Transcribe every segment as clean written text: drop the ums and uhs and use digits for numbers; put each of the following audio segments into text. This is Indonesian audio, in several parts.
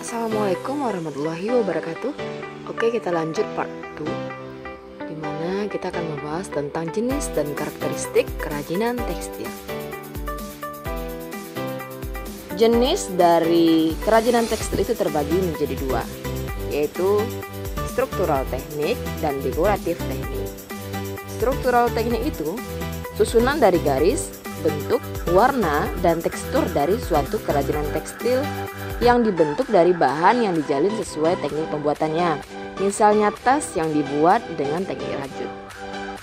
Assalamualaikum warahmatullahi wabarakatuh. Oke, kita lanjut part 2, dimana kita akan membahas tentang jenis dan karakteristik kerajinan tekstil. Jenis dari kerajinan tekstil itu terbagi menjadi dua, yaitu struktural teknik dan dekoratif teknik. Struktural teknik itu susunan dari garis, bentuk, warna, dan tekstur dari suatu kerajinan tekstil yang dibentuk dari bahan yang dijalin sesuai teknik pembuatannya. Misalnya tas yang dibuat dengan teknik rajut.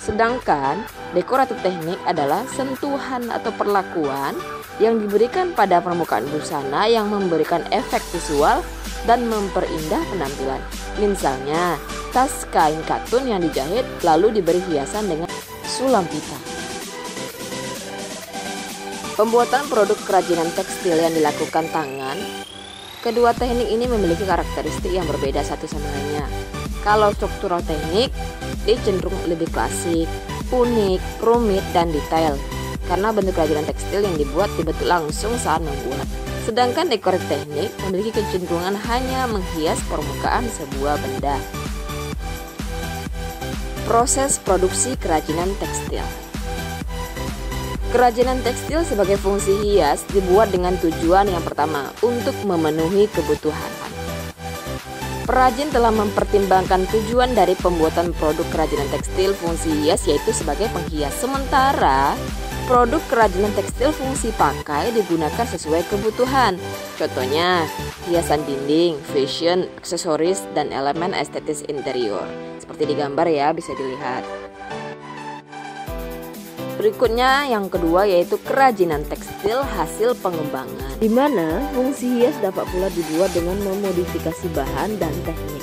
Sedangkan dekoratif teknik adalah sentuhan atau perlakuan yang diberikan pada permukaan busana yang memberikan efek visual dan memperindah penampilan. Misalnya tas kain katun yang dijahit lalu diberi hiasan dengan sulam pita. Pembuatan produk kerajinan tekstil yang dilakukan tangan, kedua teknik ini memiliki karakteristik yang berbeda satu sama lainnya. Kalau struktural teknik, dia cenderung lebih klasik, unik, rumit, dan detail karena bentuk kerajinan tekstil yang dibuat dibentuk langsung saat membuat. Sedangkan dekoratif teknik memiliki kecenderungan hanya menghias permukaan sebuah benda. Proses produksi kerajinan tekstil. Kerajinan tekstil sebagai fungsi hias dibuat dengan tujuan yang pertama, untuk memenuhi kebutuhan. Perajin telah mempertimbangkan tujuan dari pembuatan produk kerajinan tekstil fungsi hias yaitu sebagai penghias. Sementara produk kerajinan tekstil fungsi pakai digunakan sesuai kebutuhan. Contohnya, hiasan dinding, fashion, aksesoris, dan elemen estetis interior. Seperti di gambar ya, bisa dilihat. Berikutnya yang kedua yaitu kerajinan tekstil hasil pengembangan, di mana fungsi hias dapat pula dibuat dengan memodifikasi bahan dan teknik.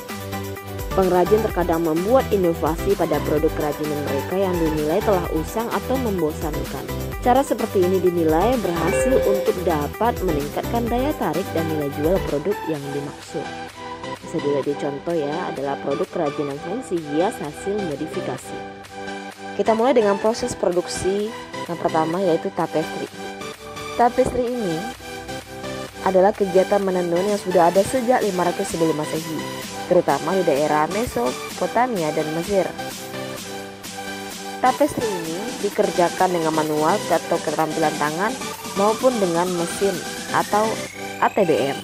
Pengrajin terkadang membuat inovasi pada produk kerajinan mereka yang dinilai telah usang atau membosankan. Cara seperti ini dinilai berhasil untuk dapat meningkatkan daya tarik dan nilai jual produk yang dimaksud. Bisa dilihat di contoh ya, adalah produk kerajinan fungsi hias hasil modifikasi. Kita mulai dengan proses produksi yang pertama yaitu tapestri. Tapestri ini adalah kegiatan menenun yang sudah ada sejak 500 sebelum Masehi, terutama di daerah Mesopotamia dan Mesir. Tapestri ini dikerjakan dengan manual atau keterampilan tangan maupun dengan mesin atau ATBM,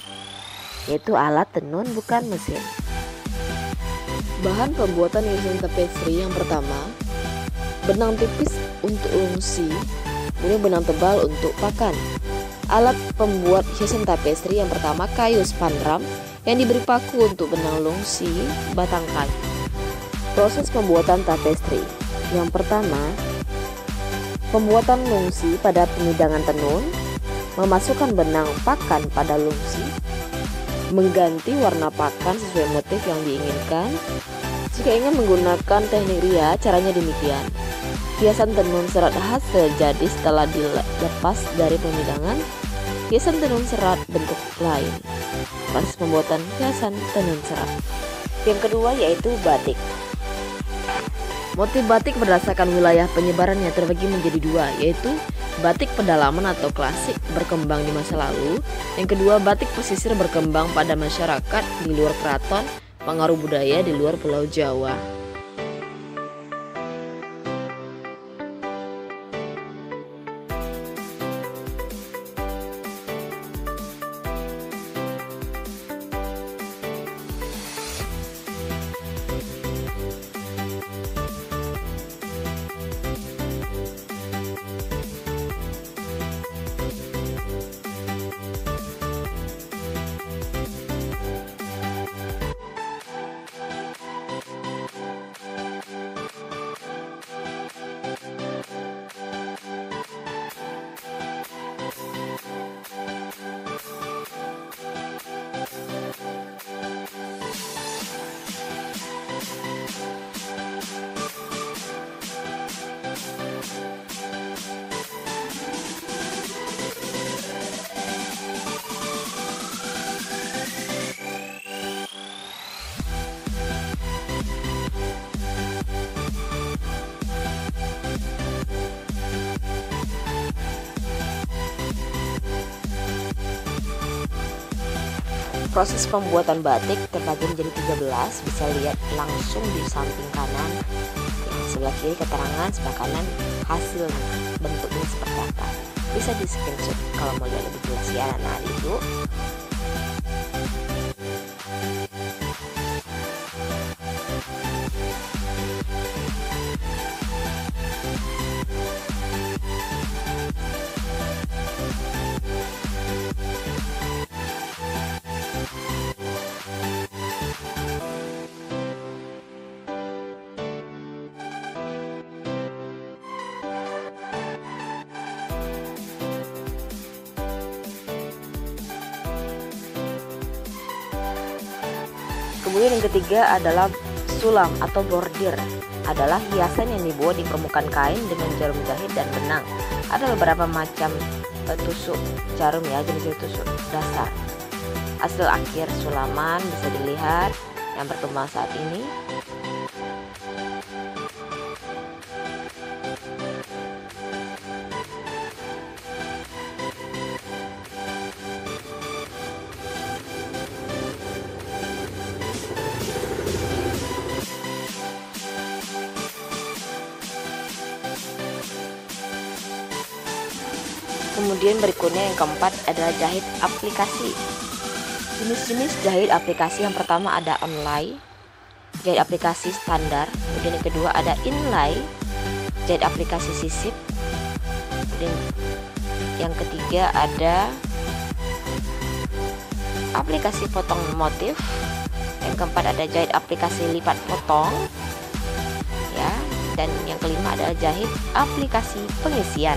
yaitu alat tenun bukan mesin. Bahan pembuatan hiasan tapestri yang pertama, benang tipis untuk lungsi, kemudian benang tebal untuk pakan. Alat pembuat hiasan tapestri yang pertama kayu spandram yang diberi paku untuk benang lungsi, batang kayu. Proses pembuatan tapestri yang pertama, pembuatan lungsi pada pengidangan tenun, memasukkan benang pakan pada lungsi, mengganti warna pakan sesuai motif yang diinginkan. Jika ingin menggunakan teknik ria, caranya demikian. Hiasan tenun serat hasil jadi setelah dilepas dari pemidangan. Hiasan tenun serat bentuk lain. Proses pembuatan hiasan tenun serat. Yang kedua yaitu batik. Motif batik berdasarkan wilayah penyebarannya terbagi menjadi dua, yaitu batik pedalaman atau klasik berkembang di masa lalu. Yang kedua, batik pesisir berkembang pada masyarakat di luar keraton, pengaruh budaya di luar Pulau Jawa. Proses pembuatan batik terbagi menjadi 13, bisa lihat langsung di samping kanan. Yang sebelah kiri keterangan, sebelah kanan hasilnya, bentuknya seperti apa. Bisa di screenshot kalau mau lihat lebih jelas ya anak-anak ibu. Kemudian yang ketiga adalah sulam atau bordir, adalah hiasan yang dibuat di permukaan kain dengan jarum jahit dan benang. Ada beberapa macam tusuk jarum ya, jenis tusuk dasar. Hasil akhir sulaman bisa dilihat yang berkembang saat ini. Kemudian berikutnya yang keempat adalah jahit aplikasi. Jenis-jenis jahit aplikasi yang pertama ada online, jahit aplikasi standar. Kemudian yang kedua ada inlay, jahit aplikasi sisip. Kemudian yang ketiga ada aplikasi potong motif. Yang keempat ada jahit aplikasi lipat potong. Ya, dan yang kelima adalah jahit aplikasi pengisian.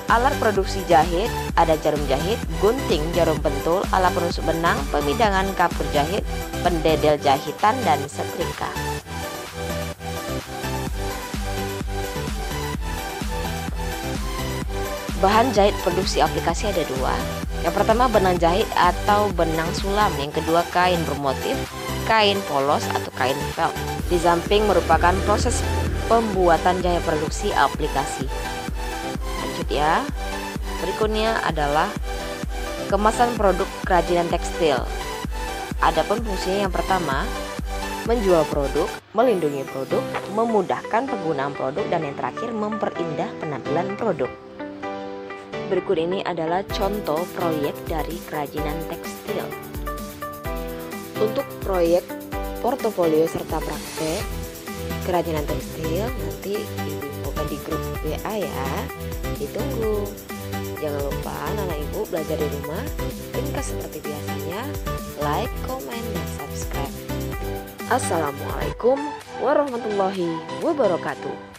Alat produksi jahit ada jarum jahit, gunting, jarum pentul, alat penusuk benang, pemidangan kapur jahit, pendedel jahitan, dan setrika. Bahan jahit produksi aplikasi ada dua. Yang pertama benang jahit atau benang sulam, yang kedua kain bermotif, kain polos atau kain felt. Di samping merupakan proses pembuatan jahit produksi aplikasi. Ya, berikutnya adalah kemasan produk kerajinan tekstil. Adapun fungsinya yang pertama menjual produk, melindungi produk, memudahkan penggunaan produk, dan yang terakhir memperindah penampilan produk. Berikut ini adalah contoh proyek dari kerajinan tekstil. Untuk proyek portofolio serta praktek kerajinan tekstil nanti diinfokan di grup WA ya. Ditunggu. Jangan lupa anak ibu belajar di rumah, ringkas seperti biasanya, like, komen, dan subscribe. Assalamualaikum warahmatullahi wabarakatuh.